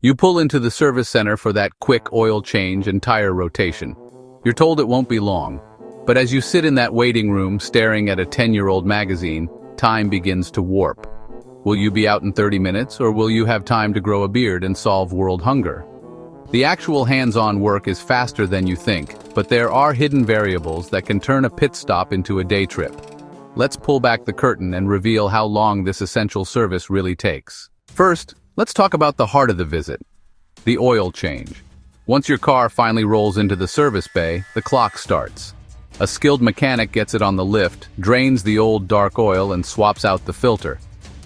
You pull into the service center for that quick oil change and tire rotation. You're told it won't be long, but as you sit in that waiting room staring at a 10-year-old magazine, time begins to warp. Will you be out in 30 minutes, or will you have time to grow a beard and solve world hunger? The actual hands-on work is faster than you think, but there are hidden variables that can turn a pit stop into a day trip. Let's pull back the curtain and reveal how long this essential service really takes. First, let's talk about the heart of the visit, the oil change. Once your car finally rolls into the service bay, the clock starts. A skilled mechanic gets it on the lift, drains the old dark oil and swaps out the filter.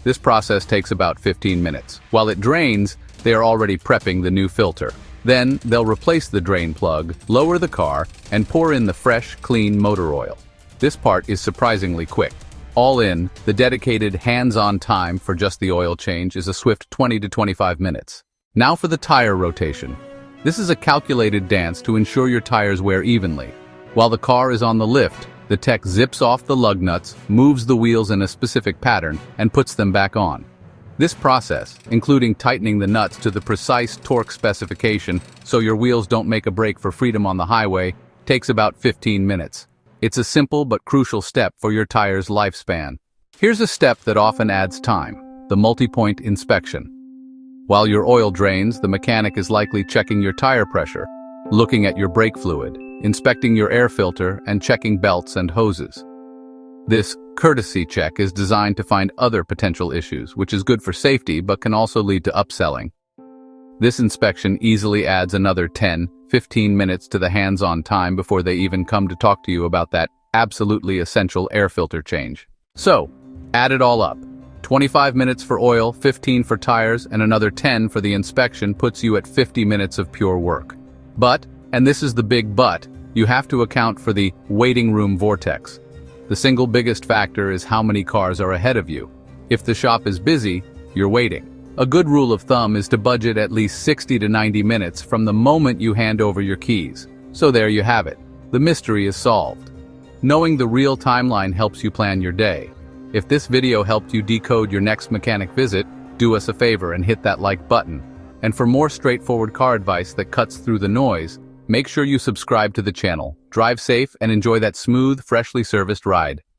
This process takes about 15 minutes. While it drains, they are already prepping the new filter. Then, they'll replace the drain plug, lower the car, and pour in the fresh, clean motor oil. This part is surprisingly quick. All in, the dedicated hands-on time for just the oil change is a swift 20 to 25 minutes. Now for the tire rotation. This is a calculated dance to ensure your tires wear evenly. While the car is on the lift, the tech zips off the lug nuts, moves the wheels in a specific pattern, and puts them back on. This process, including tightening the nuts to the precise torque specification so your wheels don't make a break for freedom on the highway, takes about 15 minutes. It's a simple but crucial step for your tire's lifespan. Here's a step that often adds time: the multi-point inspection. While your oil drains, the mechanic is likely checking your tire pressure, looking at your brake fluid, inspecting your air filter, and checking belts and hoses. This courtesy check is designed to find other potential issues, which is good for safety but can also lead to upselling. This inspection easily adds another 10-15 minutes to the hands-on time before they even come to talk to you about that absolutely essential air filter change. So, add it all up. 25 minutes for oil, 15 for tires, and another 10 for the inspection puts you at 50 minutes of pure work. But, and this is the big but, you have to account for the waiting room vortex. The single biggest factor is how many cars are ahead of you. If the shop is busy, you're waiting. A good rule of thumb is to budget at least 60 to 90 minutes from the moment you hand over your keys. So there you have it. The mystery is solved. Knowing the real timeline helps you plan your day. If this video helped you decode your next mechanic visit, do us a favor and hit that like button. And for more straightforward car advice that cuts through the noise, make sure you subscribe to the channel. Drive safe and enjoy that smooth, freshly serviced ride.